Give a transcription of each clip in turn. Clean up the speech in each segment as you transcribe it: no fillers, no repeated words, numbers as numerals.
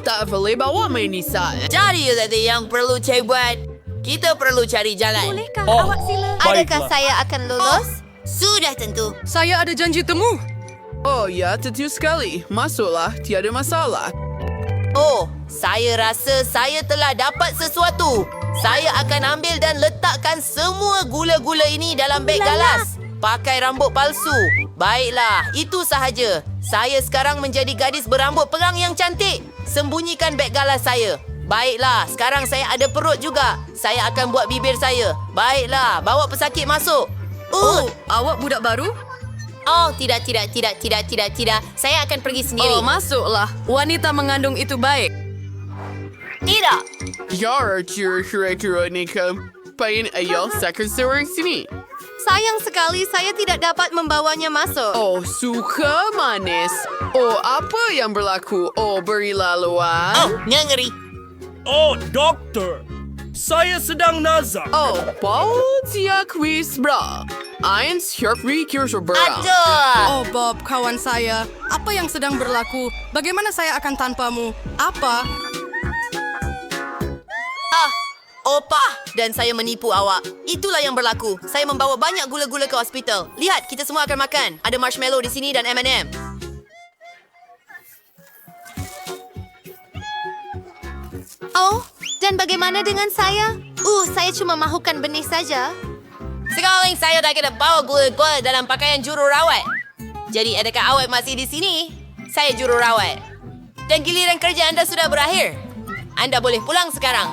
Tak boleh bawa Melissa. Cari tadi yang perlu saya buat. Kita perlu cari jalan. Bolehkah Oh. awak sila? Adakah saya akan lulus? Sudah tentu. Saya ada janji temu. Oh ya, tentu sekali. Masuklah, tiada masalah. Oh, saya rasa saya telah dapat sesuatu. Saya akan ambil dan letakkan semua gula-gula ini dalam beg galas. Pakai rambut palsu. Baiklah, itu sahaja. Saya sekarang menjadi gadis berambut perang yang cantik. Sembunyikan beg galas saya. Baiklah, sekarang saya ada perut juga. Saya akan buat bibir saya. Baiklah, bawa pesakit masuk. Oh, awak budak baru? Oh, tidak. Saya akan pergi sendiri. Oh, masuklah. Wanita mengandung itu baik. Tidak. Yar, kira-kira Nika. Pain ayah sakit seorang sini. Sayang sekali saya tidak dapat membawanya masuk. Oh, suka manis. Oh, apa yang berlaku? Oh, berilah luang. Oh, ngeri. Oh, doktor. Saya sedang nazar. Oh, bau dia kuis bra. Eins hirfri kirsebra. Aduh. Oh, Bob, kawan saya. Apa yang sedang berlaku? Bagaimana saya akan tanpamu? Apa? Opa, dan saya menipu awak. Itulah yang berlaku. Saya membawa banyak gula-gula ke hospital. Lihat, kita semua akan makan. Ada marshmallow di sini dan M&M. Oh, dan bagaimana dengan saya? Saya cuma mahukan benih saja. Sekarang saya dah kena bawa gula-gula dalam pakaian jururawat. Jadi, adakah awak masih di sini? Saya jururawat. Dan giliran kerja anda sudah berakhir. Anda boleh pulang sekarang.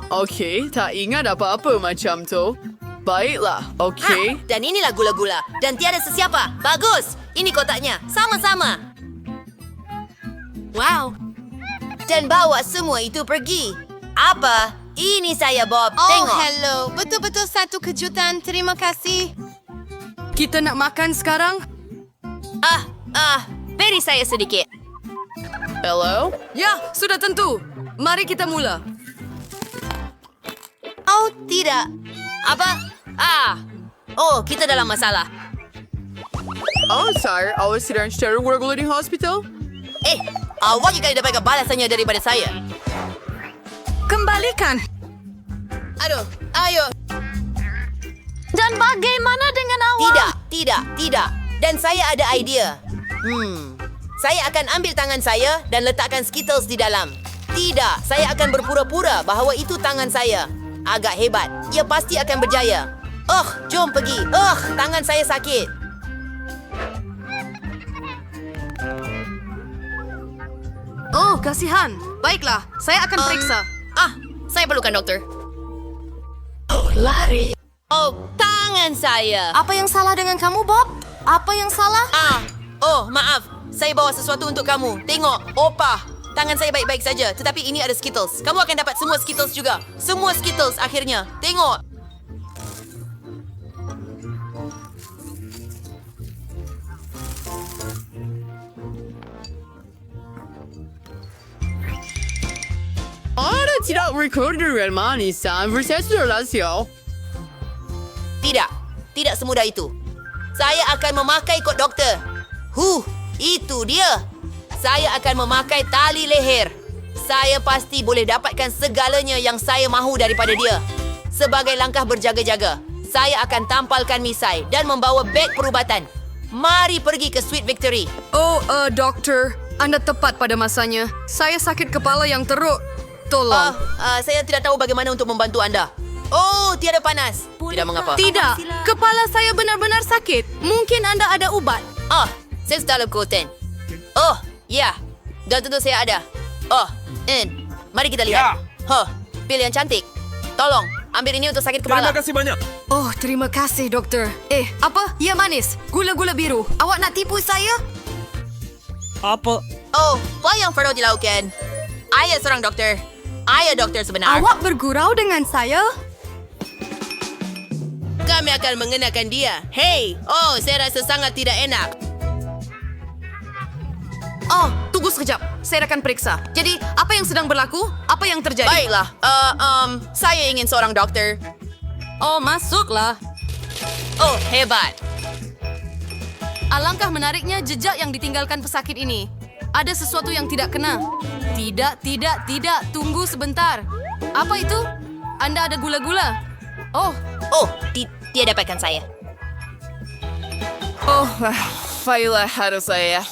Okey, tak ingat apa-apa macam tu. Baiklah, okey. Dan inilah gula-gula. Dan tiada sesiapa. Bagus. Ini kotaknya. Sama-sama. Wow. Dan bawa semua itu pergi. Apa? Ini saya, Bob. Oh, Tengok. hello. Betul-betul satu kejutan. Terima kasih. Kita nak makan sekarang? Beri saya sedikit. Hello? Ya, sudah tentu. Mari kita mula. Oh, tidak. Apa? Oh, kita dalam masalah. Oh, sir, awak sedang secara gula-gula di hospital? Awak akan dapatkan balasannya daripada saya. Kembalikan. Aduh, ayo. Dan bagaimana dengan awak? Tidak. Dan saya ada idea. Saya akan ambil tangan saya dan letakkan Skittles di dalam. Tidak, saya akan berpura-pura bahawa itu tangan saya. Agak hebat. Ia pasti akan berjaya. Jom pergi. Tangan saya sakit. Oh, kasihan. Baiklah, saya akan periksa. Saya perlukan dokter. Lari. Tangan saya. Apa yang salah dengan kamu, Bob? Apa yang salah? Maaf. Saya bawa sesuatu untuk kamu. Tengok, Opa. Tangan saya baik-baik saja, tetapi ini ada Skittles. Kamu akan dapat semua Skittles juga. Semua Skittles akhirnya. Tengok. Anda tidak record dengan manis, versus relasi. Tidak semudah itu. Saya akan memakai kot doktor. Itu dia. Saya akan memakai tali leher. Saya pasti boleh dapatkan segalanya yang saya mahu daripada dia. Sebagai langkah berjaga-jaga, saya akan tampalkan misai dan membawa beg perubatan. Mari pergi ke Sweet Victory. Oh, doktor. Anda tepat pada masanya. Saya sakit kepala yang teruk. Tolong. Saya tidak tahu bagaimana untuk membantu anda. Oh, tiada panas. Tidak mengapa. Tidak. Kepala saya benar-benar sakit. Mungkin Anda ada ubat. Saya sudah lakukan. Ya. Dan tentu saya ada. Mari kita lihat. Pil yang cantik. Tolong, ambil ini untuk sakit kepala. Terima kasih banyak. Oh, terima kasih, doktor. Apa? Ya, manis. Gula-gula biru. Awak nak tipu saya? Apa? Apa yang perlu dilakukan? Ayah seorang doktor. Ayah doktor sebenar. Awak bergurau dengan saya? Kami akan mengenakan dia. Saya rasa sangat tidak enak. Tunggu sekejap. Saya akan periksa. Jadi, apa yang sedang berlaku? Apa yang terjadi? Baiklah. Saya ingin seorang dokter. Oh, masuklah. Hebat. Alangkah menariknya jejak yang ditinggalkan pesakit ini. Ada sesuatu yang tidak kena. Tidak. Tunggu sebentar. Apa itu? Anda ada gula-gula? Oh, Dia dapatkan saya. Baiklah, harus saya.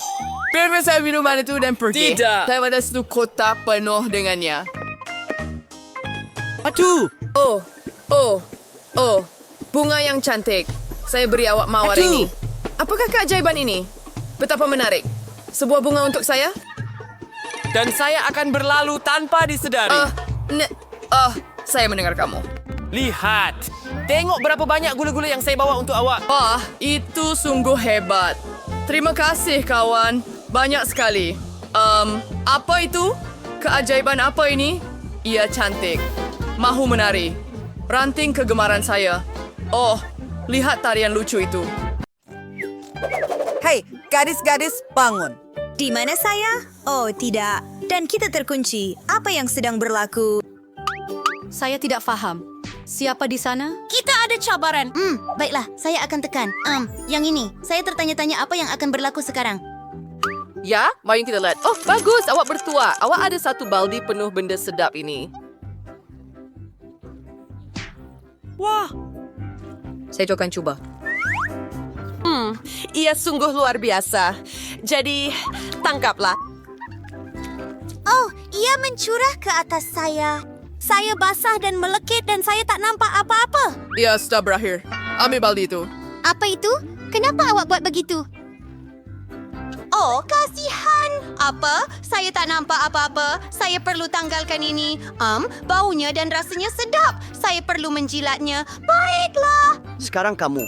Biarkan saya minuman itu dan pergi. Tidak. Saya ada satu kotak penuh dengannya. Atu! Oh, bunga yang cantik. Saya beri awak mawar Aduh. ini. Apakah keajaiban ini? Betapa menarik. Sebuah bunga untuk saya? Dan saya akan berlalu tanpa disedari. Saya mendengar kamu. Lihat. Tengok berapa banyak gula-gula yang saya bawa untuk awak. Wah, itu sungguh hebat. Terima kasih, kawan. Banyak sekali. Apa itu? Keajaiban apa ini? Ia cantik. Mahu menari. Ranting kegemaran saya. Oh, lihat tarian lucu itu. Hei, gadis-gadis, bangun. Di mana saya? Oh, tidak. Dan kita terkunci. Apa yang sedang berlaku? Saya tidak faham. Siapa di sana? Kita ada cabaran. Baiklah, saya akan tekan. Yang ini. Saya tertanya-tanya apa yang akan berlaku sekarang. Ya, mari kita lihat. Oh, bagus. Awak bertuah. Awak ada satu baldi penuh benda sedap ini. Wah, Saya akan coba. Ia sungguh luar biasa. Jadi, tangkaplah. Oh, ia mencurah ke atas saya. Saya basah dan melekit dan saya tak nampak apa-apa. Ya, sudah berakhir. Ambil baldi itu. Apa itu? Kenapa awak buat begitu? Oh, kasihan. Apa? Saya tak nampak apa-apa. Saya perlu tanggalkan ini. Baunya dan rasanya sedap. Saya perlu menjilatnya. Baiklah. Sekarang kamu.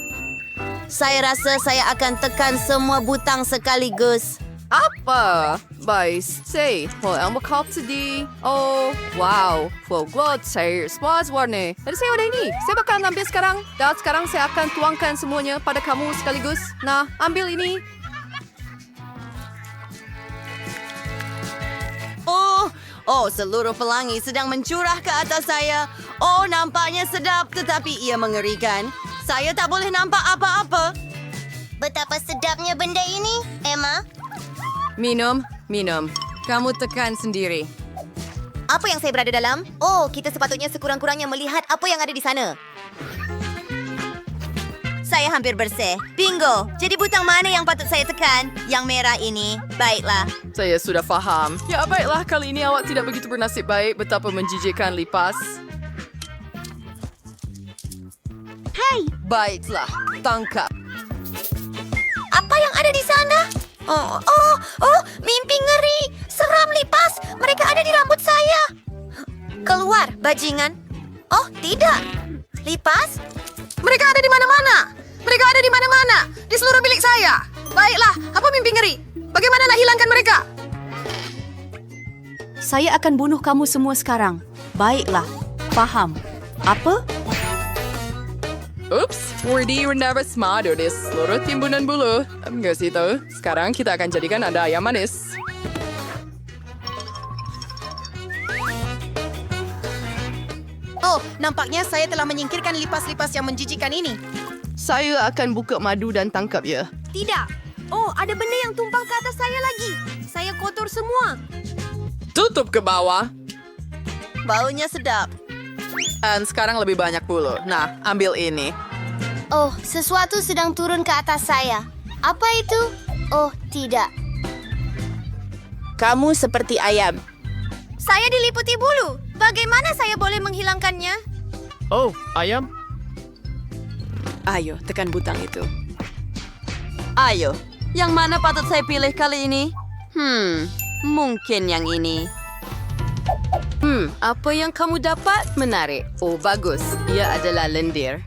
Saya rasa saya akan tekan semua butang sekaligus. Apa? Baik, say. Ang makap today. Oh, wow. Glad saya semua warna. Jadi saya ada ini. Saya bakal ambil sekarang. Dan sekarang saya akan tuangkan semuanya pada kamu sekaligus. Nah, ambil ini. Oh, seluruh pelangi sedang mencurah ke atas saya. Oh, nampaknya sedap tetapi ia mengerikan. Saya tak boleh nampak apa-apa. Betapa sedapnya benda ini, Emma. Minum. Kamu tekan sendiri. Apa yang saya berada dalam? Oh, kita sepatutnya sekurang-kurangnya melihat apa yang ada di sana. Saya hampir bersih. Bingo! Jadi butang mana yang patut saya tekan? Yang merah ini. Baiklah. Saya sudah faham. Ya, baiklah. Kali ini awak tidak begitu bernasib baik. Betapa menjijikkan lipas. Baiklah, tangkap. Apa yang ada di sana? Oh, mimpi ngeri. Seram lipas. Mereka ada di rambut saya. Keluar, bajingan. Oh, tidak. Lipas? Mereka ada di mana-mana. Di seluruh bilik saya. Baiklah, apa mimpi ngeri? Bagaimana nak hilangkan mereka? Saya akan bunuh kamu semua sekarang. Baiklah, faham. Apa? Oops, Wordy never smart di seluruh timbunan bulu. Enggak sih itu. Sekarang kita akan jadikan ada ayam manis. Oh, nampaknya saya telah menyingkirkan lipas-lipas yang menjijikkan ini. Saya akan buka madu dan tangkap ya. Tidak. Oh, ada benda yang tumpah ke atas saya lagi. Saya kotor semua. Tutup ke bawah. Baunya sedap. Dan sekarang lebih banyak bulu. Nah, ambil ini. Oh, sesuatu sedang turun ke atas saya. Apa itu? Oh, tidak. Kamu seperti ayam. Saya diliputi bulu. Bagaimana saya boleh menghilangkannya? oh, ayam? Ayo, tekan butang itu. Ayo, yang mana patut saya pilih kali ini? Mungkin yang ini. Apa yang kamu dapat? Menarik. Oh, bagus. Ia adalah lendir.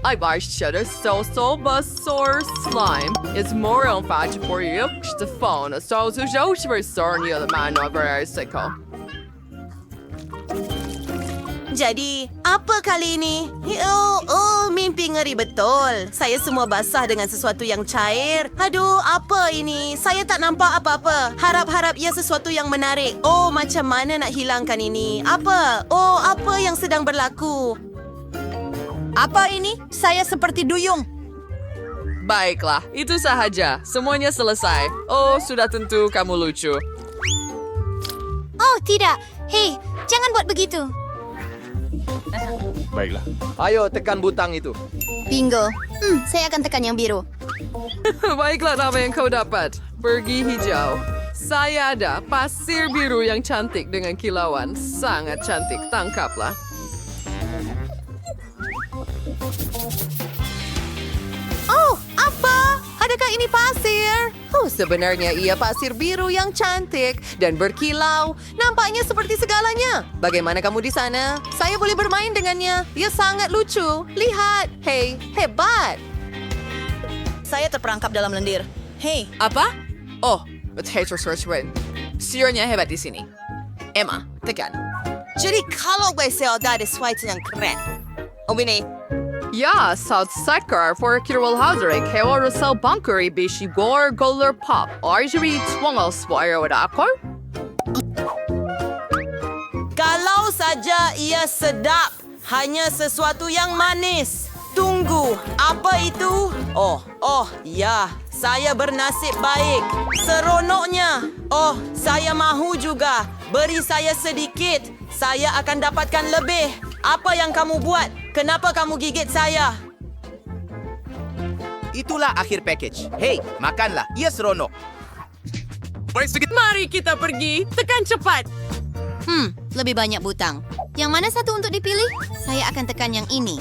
I baixar so besar slime. It's more on fat for you. The phone so jauh besar ni the man over cycle. Jadi, apa kali ini? Mimpi ngeri betul. Saya semua basah dengan sesuatu yang cair. Aduh, apa ini? Saya tak nampak apa-apa. Harap-harap ia sesuatu yang menarik. Oh, macam mana nak hilangkan ini? Apa? Oh, apa yang sedang berlaku? Apa ini? Saya seperti duyung. Baiklah, itu sahaja. Semuanya selesai. Oh, sudah tentu kamu lucu. Oh, tidak. Hei, jangan buat begitu. Baiklah. Ayo tekan butang itu. Bingo. Saya akan tekan yang biru. Baiklah, apa yang kau dapat? Pergi hijau. Saya ada pasir biru yang cantik dengan kilauan. Sangat cantik. Tangkaplah. Oh, apa? Adakah ini pasir? Oh, sebenarnya ia pasir biru yang cantik dan berkilau. Nampaknya seperti segalanya. Bagaimana kamu di sana? Saya boleh bermain dengannya. Ia sangat lucu. Lihat. Hei, hebat. Saya terperangkap dalam lendir. Hei, Apa? Oh, potato search win. Siurnya hebat di sini. Emma, tekan. Jadi kalau saya ada sesuatu yang keren. Oh, ini. Ja, South Sakar for Kirwal Hausere, Kewa Russell Bunkeri, Bishi Gore, Goller Pop, Archery, Twongal Swire with Akor? Kalau saja ia sedap, hanya sesuatu yang manis. Tunggu, apa itu? Oh, ya, saya bernasib baik. Seronoknya. Oh, saya mahu juga. Beri saya sedikit. Saya akan dapatkan lebih. Apa yang kamu buat? Kenapa kamu gigit saya? Itulah akhir package. Hei, makanlah. Ia seronok. Mari kita pergi. Tekan cepat. Lebih banyak butang. Yang mana satu untuk dipilih? Saya akan tekan yang ini.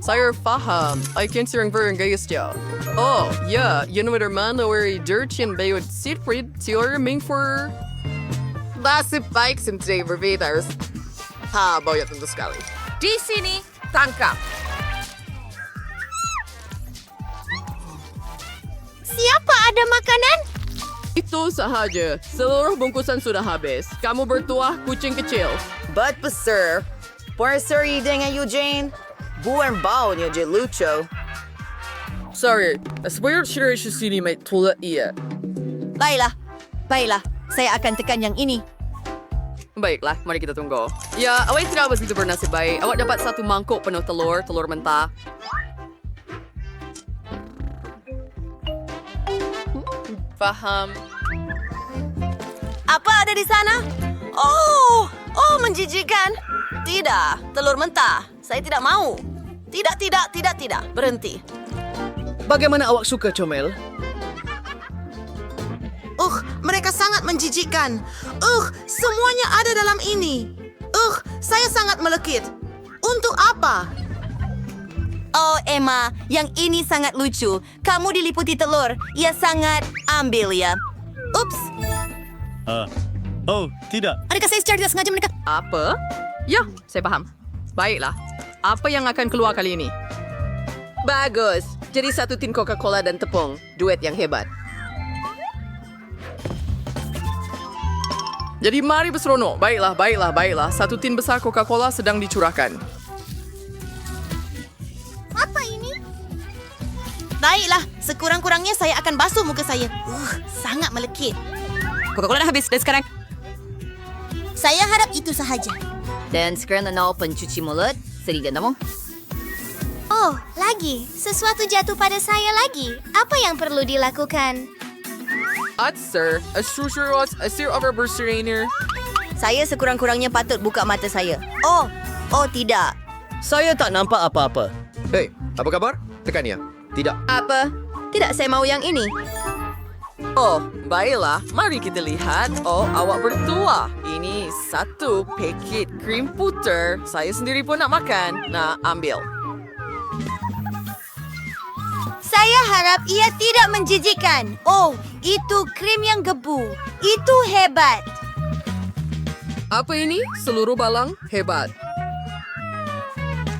Saya faham. I can sering berengayas dia. Oh, ya, yun with Armando where Dirchin Baywood Siegfried, Tior Ming for... Nasib baik sendiri berbeda. Banyak tentu sekali. Di sini. Tangkap. Siapa ada makanan? Itu sahaja. Seluruh bungkusan sudah habis. Kamu bertuah kucing kecil. But besar. Porseri dengan Eugene. Buang baunya je lucu. Sorry, aswir shiri sini may tula iya. Baiklah. Saya akan tekan yang ini. Baiklah, mari kita tunggu. Ya, awak tidak begitu bernasib baik. Awak dapat satu mangkuk penuh telur mentah. Faham. Apa ada di sana? Oh, menjijikan. Tidak, telur mentah. Saya tidak mau. Tidak. Berhenti. Bagaimana awak suka, Comel? Mereka sangat menjijikkan. Semuanya ada dalam ini. Saya sangat melekit. Untuk apa? Oh, Emma, yang ini sangat lucu. Kamu diliputi telur. Ia sangat ambil ya. Ups. Oh, tidak. Adakah saya secara tidak sengaja mendekat? Apa? Ya, saya paham. Baiklah. Apa yang akan keluar kali ini? Bagus. Jadi satu tin Coca-Cola dan tepung. Duet yang hebat. Jadi mari berseronok. Baiklah. Satu tin besar Coca-Cola sedang dicurahkan. Apa ini? Baiklah, sekurang-kurangnya saya akan basuh muka saya. Sangat melekit. Coca-Cola dah habis dan sekarang. Saya harap itu sahaja. Dan sekarang nak pencuci mulut. Sedih dan Oh, lagi. Sesuatu jatuh pada saya lagi. Apa yang perlu dilakukan? At sir, asur asir over berseriner. Saya sekurang-kurangnya patut buka mata saya. Oh, tidak. Saya tak nampak apa-apa. Hei, apa kabar? Tekan ya. Tidak. Apa? Tidak, saya mau yang ini. Oh, baiklah. Mari kita lihat. Oh, awak bertuah. Ini satu paket krim puter. Saya sendiri pun nak makan. Nah, ambil. Saya harap ia tidak menjijikan. Oh, itu krim yang gebu. Itu hebat. Apa ini? Seluruh balang? Hebat.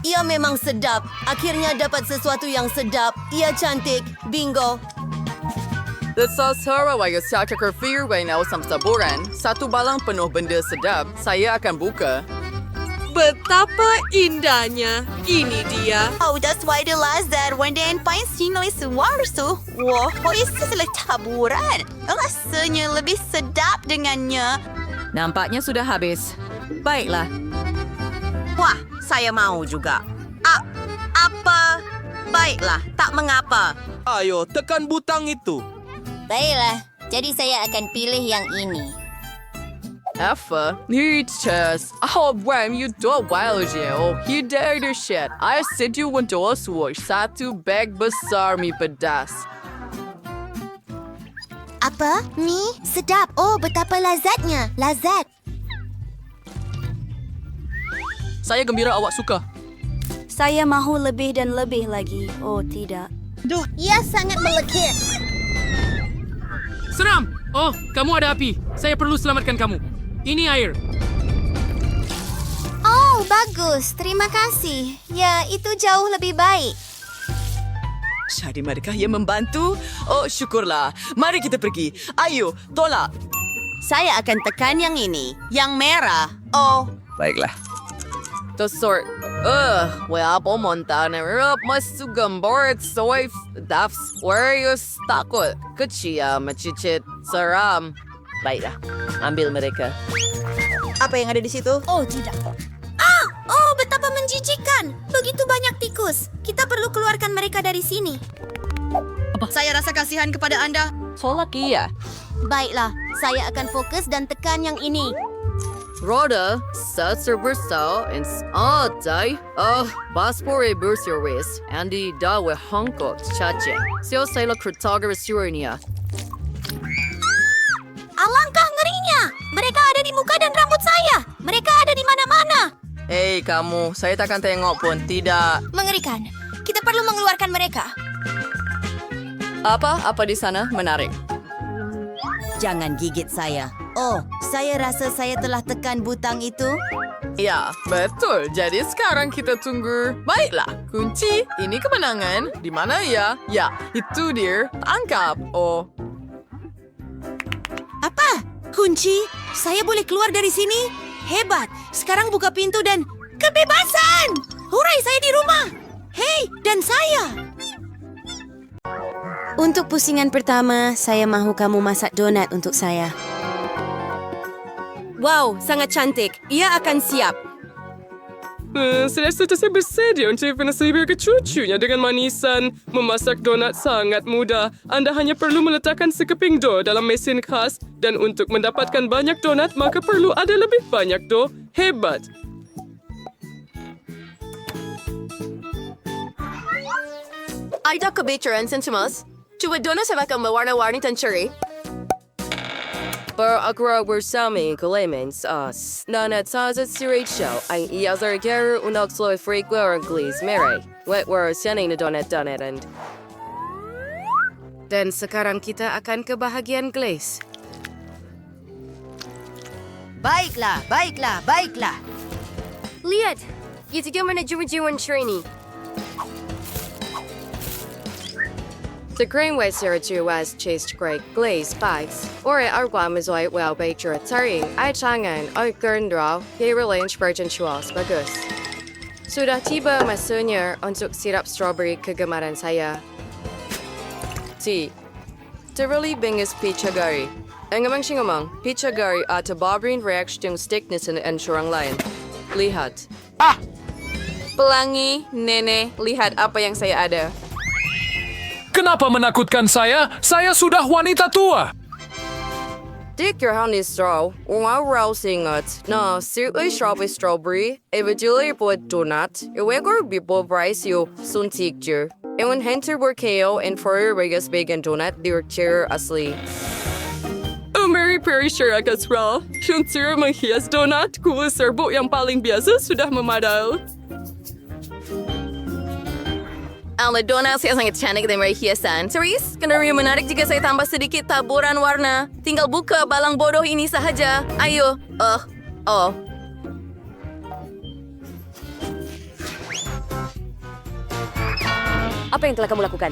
Ia memang sedap. Akhirnya dapat sesuatu yang sedap. Ia cantik. Bingo. The Sasara waya siya fear way now sam saburan. Satu balang penuh benda sedap. Saya akan buka. Betapa indahnya. Ini dia. Oh, that's why the last that when they find signal suarso. Wah, itu adalah taburan. Rasanya lebih sedap dengannya. Nampaknya sudah habis. Baiklah. Wah, saya mau juga. Apa? Baiklah, tak mengapa. Ayo, tekan butang itu. Baiklah, jadi saya akan pilih yang ini. Effa, Nietzsches. Oh, when you do a while oh, you dare the shit. I sent you one to swoosh, satu bag besar mi pedas. Apa? Mi? Sedap. Oh, betapa lazatnya. Lazat. Saya gembira awak suka. Saya mahu lebih dan lebih lagi. Oh, tidak. Ia sangat melekit. Seram! Oh, kamu ada api. Saya perlu selamatkan kamu. Ini air. Oh, bagus. Terima kasih. Ya, itu jauh lebih baik. Jadi mereka yang membantu? Oh, syukurlah. Mari kita pergi. Ayo, tolak. Saya akan tekan yang ini. Yang merah. Oh, Baiklah. The sort. Apa montan erop masu gambar soy dafs warriors takut kecil macicit seram. Baiklah, ambil mereka. apa yang ada di situ? Oh, tidak. Ah! Oh, betapa menjijikan. Begitu banyak tikus. Kita perlu keluarkan mereka dari sini. Saya rasa kasihan kepada Anda. Tolak iya. Baiklah, saya akan fokus dan tekan yang ini. Roda, bersau, and day. Baspore berseris, Andy dawe Hongkong cace. Sio saya krutaga resurnia. Alangkah ngerinya. Mereka ada di muka dan rambut saya. Mereka ada di mana-mana. Hei kamu, saya takkan tengok pun, tidak. Mengerikan. Kita perlu mengeluarkan mereka. Apa di sana? Menarik. Jangan gigit saya. Oh, saya rasa saya telah tekan butang itu. Ya, betul. Jadi sekarang kita tunggu. Baiklah, kunci. Ini kemenangan. Di mana ya? Ya, itu dia. Tangkap. Oh. Apa? Kunci? Saya boleh keluar dari sini? Hebat. Sekarang buka pintu dan kebebasan. Hurai, saya di rumah. Hei, dan saya. Untuk pusingan pertama, saya mahu kamu masak donat untuk saya. Wow, sangat cantik. Ia akan siap. Saya bersedia untuk menasibir ke cucunya dengan manisan. Memasak donat sangat mudah. Anda hanya perlu meletakkan sekeping dough dalam mesin khas. Dan untuk mendapatkan banyak donat, maka perlu ada lebih banyak dough. Hebat! Ada kebetulan, Sensimas. Cuba donat saya makan berwarna-warni dan ceri. Berakra bersama Clemens Nanat Sazat Sirachel ay iazar garu unak sloy frequent Ingles Mary. Wet were sending the donat and dan sekarang kita akan ke bahagian glaze. Baiklah, baiklah, baiklah. Lihat, itu dia menuju-juan training. The Greenway Siraju was chased great glaze bites. Or arwa mazoy well baker taring ay changan ay gerndraw he relange virgin chuas bagus. Sudah tiba masunya untuk sirap strawberry kegemaran saya. Terali bingis pichagari. Engamang singamang pichagari at babrin reaction stickness and surang lain. Lihat. Pelangi, Nene, lihat apa yang saya ada. Kenapa menakutkan saya? Saya sudah wanita tua. Dick your honey straw, wow singot. No, seriously strawberry. Eventually put donut. Iwegor bibo rice you soon teacher. And when Hunter were KO and for your biggest bacon donut, they were chair asleep. Oh, Mary Perry sure agak raw. Yung sira menghias donut, kulit serbuk yang paling biasa sudah memadai. Ang donut saya sangat cantik dan berhiasan. Serius? Kenapa menarik jika saya tambah sedikit taburan warna? Tinggal buka balang bodoh ini sahaja. Ayo. Apa yang telah kamu lakukan?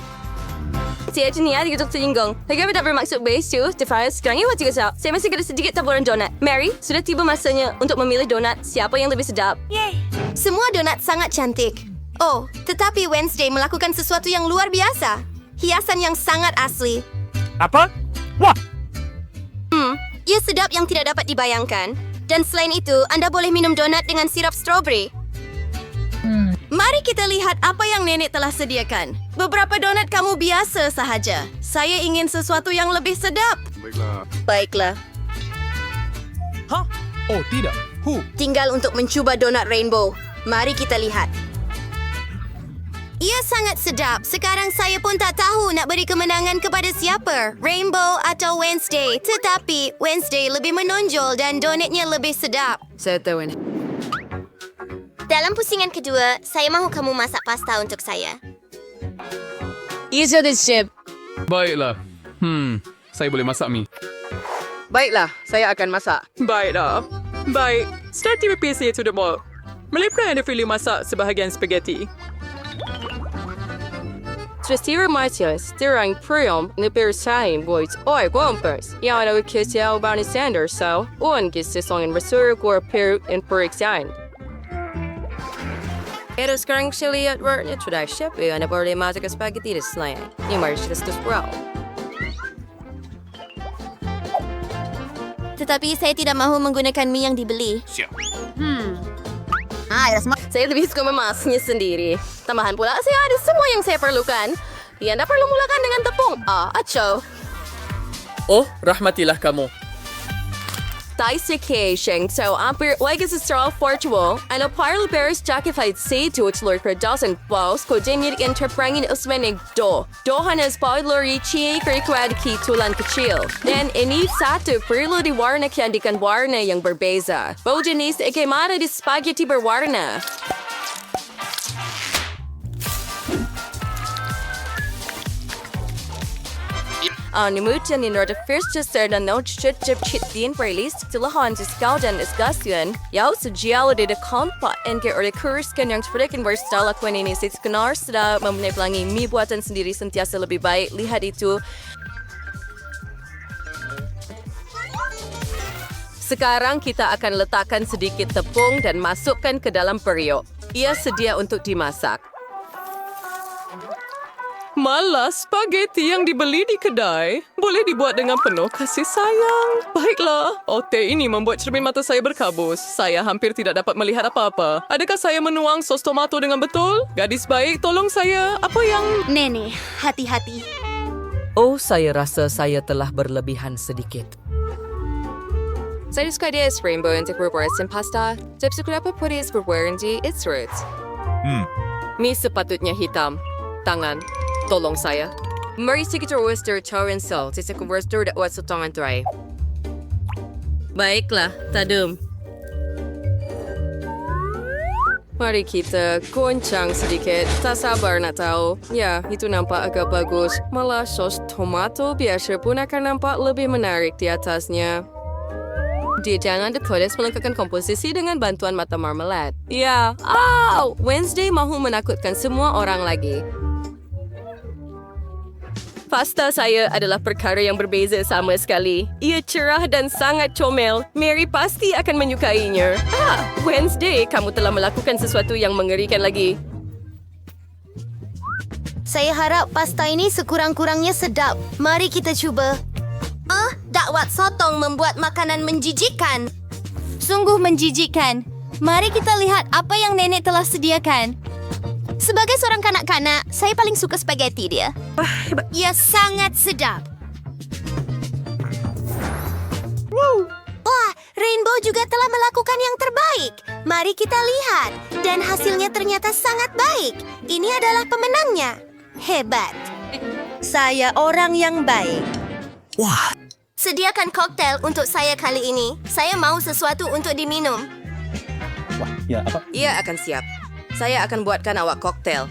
Saya jenis untuk tersinggung. Saya tidak bermaksud base tu. Defiance, sekarang ini waktu kesal. Saya masih ada sedikit taburan donat. Mary, sudah tiba masanya untuk memilih donat siapa yang lebih sedap. Yeay. Semua donat sangat cantik. Oh, tetapi Wednesday melakukan sesuatu yang luar biasa. Hiasan yang sangat asli. Apa? Wah! Ia sedap yang tidak dapat dibayangkan. Dan selain itu, Anda boleh minum donat dengan sirap strawberry. Mari kita lihat apa yang nenek telah sediakan. Beberapa donat kamu biasa sahaja. Saya ingin sesuatu yang lebih sedap. Baiklah. Hah? Oh, tidak. Tinggal untuk mencuba donat rainbow. Mari kita lihat. Ia sangat sedap. Sekarang saya pun tak tahu nak beri kemenangan kepada siapa, Rainbow atau Wednesday. Tetapi Wednesday lebih menonjol dan donatnya lebih sedap. Saya tahu ini. Dalam pusingan kedua, saya mahu kamu masak pasta untuk saya. Baiklah. Saya boleh masak mie. Baiklah, saya akan masak. Baiklah. Baik. Start berpisah itu demo. Melihat Anda pilih masak sebahagian spaghetti. Tresira Matias, Tirang Priam, Nebersain, Boys, Oi, Wompers. Yang ada Kisiao Barney Sanders, so, gis sesongan Resur, Gor, Peru, and Periksain. Pero sekarang saya lihat warnanya sudah siap ya, Anda boleh masak spaghetti di selain. Ini mari kita sekarang. Tetapi saya tidak mahu menggunakan mie yang dibeli. Saya lebih suka memasaknya sendiri. Tambahan pula, saya ada semua yang saya perlukan. Ya, Anda perlu mulakan dengan tepung. Aco. Oh, rahmatilah kamu. Dissecation, so hampir lagi secara virtual, ano parlo beres jakified say to its lord per dozen balls ko demir interprangin usmenig do. Dohan as spoiler ichi krikwad ki tulan kecil. Dan ini satu perlu diwarna kiandikan warna yang berbeza. Bojenis ikemara di spaghetti berwarna. Nimutan in order first to start a note should chip din playlist to lahan to scout and discussion. Yao sa geology de kompa and ke order kurs kan yang seperti versatile kwen ini sit skenar sudah memelangi mie buatan sendiri sentiasa lebih baik. Lihat itu. Sekarang kita akan letakkan sedikit tepung dan masukkan ke dalam periuk. Ia sedia untuk dimasak. Malah spaghetti yang dibeli di kedai boleh dibuat dengan penuh kasih sayang. Baiklah, teh ini membuat cermin mata saya berkabus. Saya hampir tidak dapat melihat apa-apa. Adakah saya menuang sos tomato dengan betul? Gadis baik, tolong saya. Apa yang... Nenek, hati-hati. Oh, saya rasa saya telah berlebihan sedikit. Saya suka dia rainbow untuk berbuat pasta. Tapi seberapa putih berwarna di its roots. Mie sepatutnya hitam. Tangan. Tolong saya. Mari kita roaster tar and salt. Saya akan roaster dakwat sa tangan dry. Baiklah, tadum. Mari kita goncang sedikit. Tak sabar nak tahu. Ya, itu nampak agak bagus. Malah sos tomato biasa pun akan nampak lebih menarik di atasnya. Dia jangan dipoles melengkapkan komposisi dengan bantuan mata marmalade. Ya, Wednesday mahu menakutkan semua orang lagi. Pasta saya adalah perkara yang berbeza sama sekali. Ia cerah dan sangat comel. Mary pasti akan menyukainya. Wednesday, kamu telah melakukan sesuatu yang mengerikan lagi. Saya harap pasta ini sekurang-kurangnya sedap. Mari kita cuba. Dakwat sotong membuat makanan menjijikkan. Sungguh menjijikkan. Mari kita lihat apa yang nenek telah sediakan. Sebagai seorang kanak-kanak, saya paling suka spaghetti dia. Ia sangat sedap. Wah, Rainbow juga telah melakukan yang terbaik. Mari kita lihat. Dan hasilnya ternyata sangat baik. Ini adalah pemenangnya. Hebat. Saya orang yang baik. Wah. Sediakan koktail untuk saya kali ini. Saya mau sesuatu untuk diminum. Ia akan siap. Saya akan buatkan awak koktail.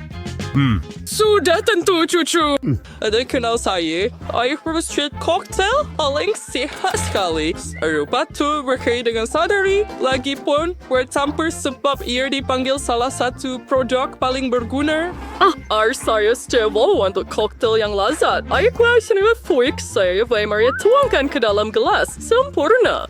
Sudah tentu, cucu. Ada kenal saya. Air roasted cocktail paling sehat sekali. Eropa tu berkait dengan sadari. Lagipun bercampur sebab ia dipanggil salah satu produk paling berguna. Air saya stable untuk koktail yang lazat. Air kuasa dengan fuik saya Maria tuangkan ke dalam gelas. Sempurna.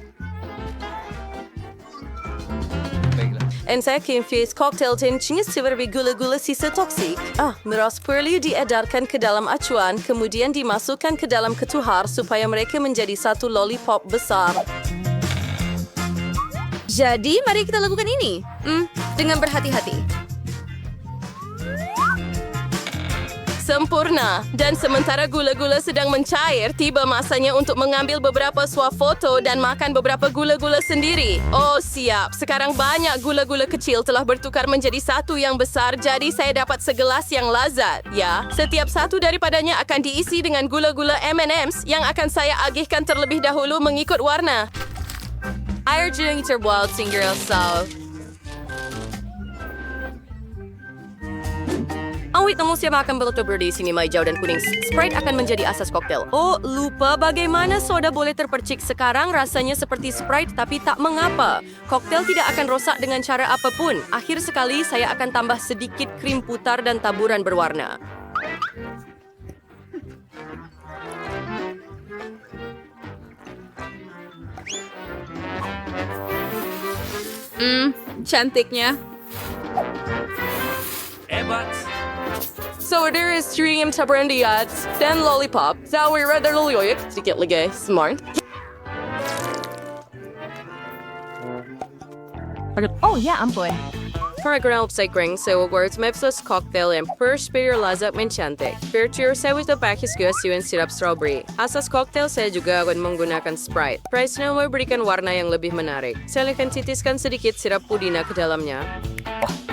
And saya infuse cocktail tincnya seperti gula-gula sisa toksik. Miras perlu diedarkan ke dalam acuan, kemudian dimasukkan ke dalam ketuhar supaya mereka menjadi satu lollipop besar. Jadi, mari kita lakukan ini. Dengan berhati-hati. sempurna. Dan sementara gula-gula sedang mencair, tiba masanya untuk mengambil beberapa swafoto dan makan beberapa gula-gula sendiri. Oh, siap. Sekarang banyak gula-gula kecil telah bertukar menjadi satu yang besar, jadi saya dapat segelas yang lazat. Ya, setiap satu daripadanya akan diisi dengan gula-gula M&M's yang akan saya agihkan terlebih dahulu mengikut warna. Air jernih terbuat singgir sau. Wait, namun siapa akan betul-betul di sini hijau dan kuning. Sprite akan menjadi asas koktel. Oh, lupa bagaimana soda boleh terpercik sekarang. Rasanya seperti Sprite, tapi tak mengapa. Koktel tidak akan rosak dengan cara apapun. Akhir sekali, saya akan tambah sedikit krim putar dan taburan berwarna. Cantiknya. So there is stream taburan diats, dan lollipop. Zawi rather loyoyek, sedikit lagi smart. Oh ya ampun. Paragraph cycling, so words mepsos cocktail and perspire lazat mencantik. Virtue saya with the package gasiwan sirap strawberry. Asas cocktail saya juga akan menggunakan Sprite. Price now berikan warna yang lebih menarik. Saya akan titiskan sedikit sirap pudina ke dalamnya.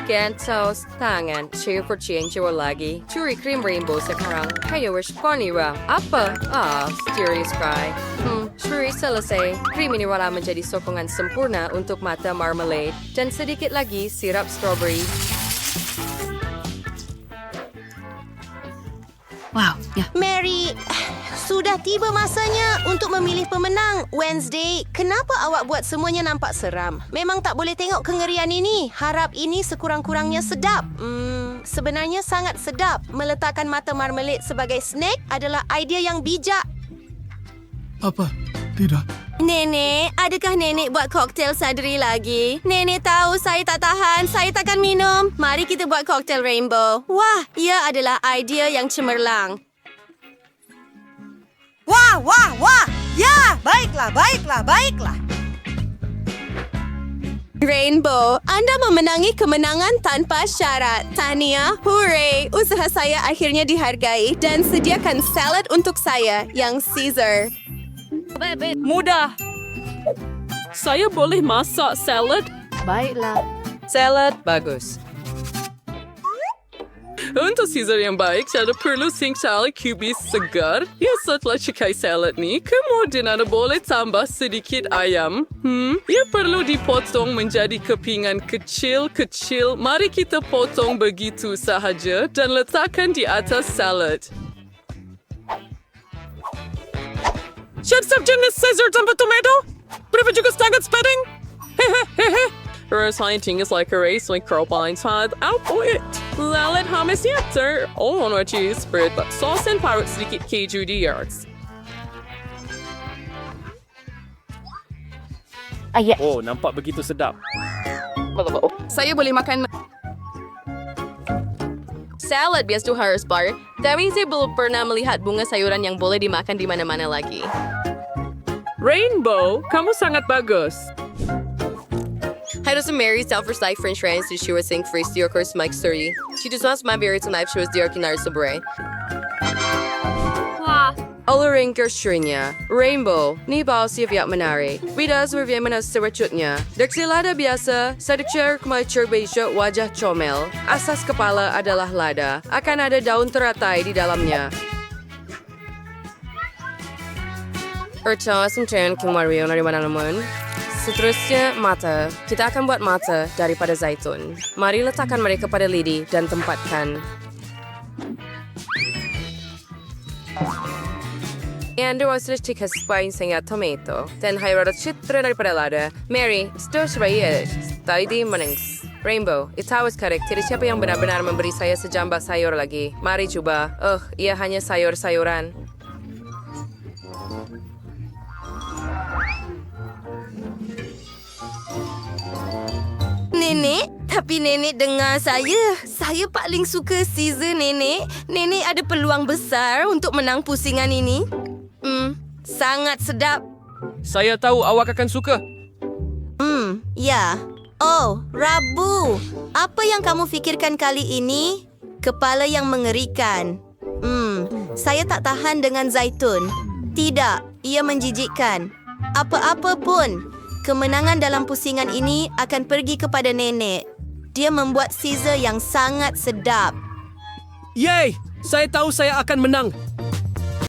Gantos, tangan, cheer for change lagi. Curi cream rainbow sekarang. Kayo wish konira. Apa? Serious cry. Curi selesai. Krim ini wala menjadi sokongan sempurna untuk mata marmalade. Dan sedikit lagi sirap strawberry. Wow, ya. Mary, sudah tiba masanya untuk memilih pemenang. Wednesday, kenapa awak buat semuanya nampak seram? Memang tak boleh tengok kengerian ini. Harap ini sekurang-kurangnya sedap. Sebenarnya sangat sedap. Meletakkan mata marmalade sebagai snack adalah idea yang bijak. Apa? Tidak. Nenek, adakah nenek buat koktel sadri lagi? Nenek tahu saya tak tahan, saya takkan minum. Mari kita buat koktel rainbow. Wah, ia adalah idea yang cemerlang. Wah, wah, wah. Ya, baiklah, baiklah, baiklah. Rainbow, anda memenangi kemenangan tanpa syarat. Tahniah, hooray. Usaha saya akhirnya dihargai dan sediakan salad untuk saya yang Caesar. Mudah. Saya boleh masak salad? Baiklah. Salad bagus. Untuk Caesar yang baik, saya perlu cincang kubis segar. Ya, setelah cikai salad ni, kemudian anda boleh tambah sedikit ayam. Ia perlu dipotong menjadi kepingan kecil-kecil. Mari kita potong begitu sahaja dan letakkan di atas salad. Siap-siap jenis Caesar tanpa tomato? Berapa juga setengah spading? Hehehe. Rasanya tinggal like a race like Carpine Tide. Output. Salad hummus yatter. Oh, no cheese spread, but sauce and parut sedikit keju di yards. Oh, nampak begitu sedap. Saya boleh makan salad biasa harus bar. Tapi saya belum pernah melihat bunga sayuran yang boleh dimakan di mana-mana lagi. Rainbow, kamu sangat bagus. Harus Mary self-recipe French fries di Shiwa Sing Free Steer Course Mike Surrey. She does not my very tonight she was dear kinar sobre. Olaring kershrinya. Rainbow, ni bao si viat menari. Ridas berviat menas seracutnya. Deksilada biasa, sedikit kemacur beja wajah comel. Asas kepala adalah lada. Akan ada daun teratai di dalamnya. Percaya semcen kemarin dari mana namun. Seterusnya, mata. Kita akan buat mata daripada zaitun. Mari letakkan mereka pada lidi dan tempatkan. And there was a chicken spice and tomato. Then I wrote a chitra daripada lada. Mary, stir sebaik. Tadi menings. Rainbow, itu was correct. Tidak siapa yang benar-benar memberi saya sejambak sayur lagi. Mari cuba. Ia hanya sayur-sayuran. Nenek, tapi nenek dengar saya. Saya paling suka Caesar, nenek. Nenek ada peluang besar untuk menang pusingan ini. Sangat sedap. Saya tahu awak akan suka. Ya. Oh, Rabu. Apa yang kamu fikirkan kali ini? Kepala yang mengerikan. Saya tak tahan dengan zaitun. Tidak, ia menjijikkan. Apa-apa pun, kemenangan dalam pusingan ini akan pergi kepada nenek. Dia membuat Caesar yang sangat sedap. Yeay! Saya tahu saya akan menang.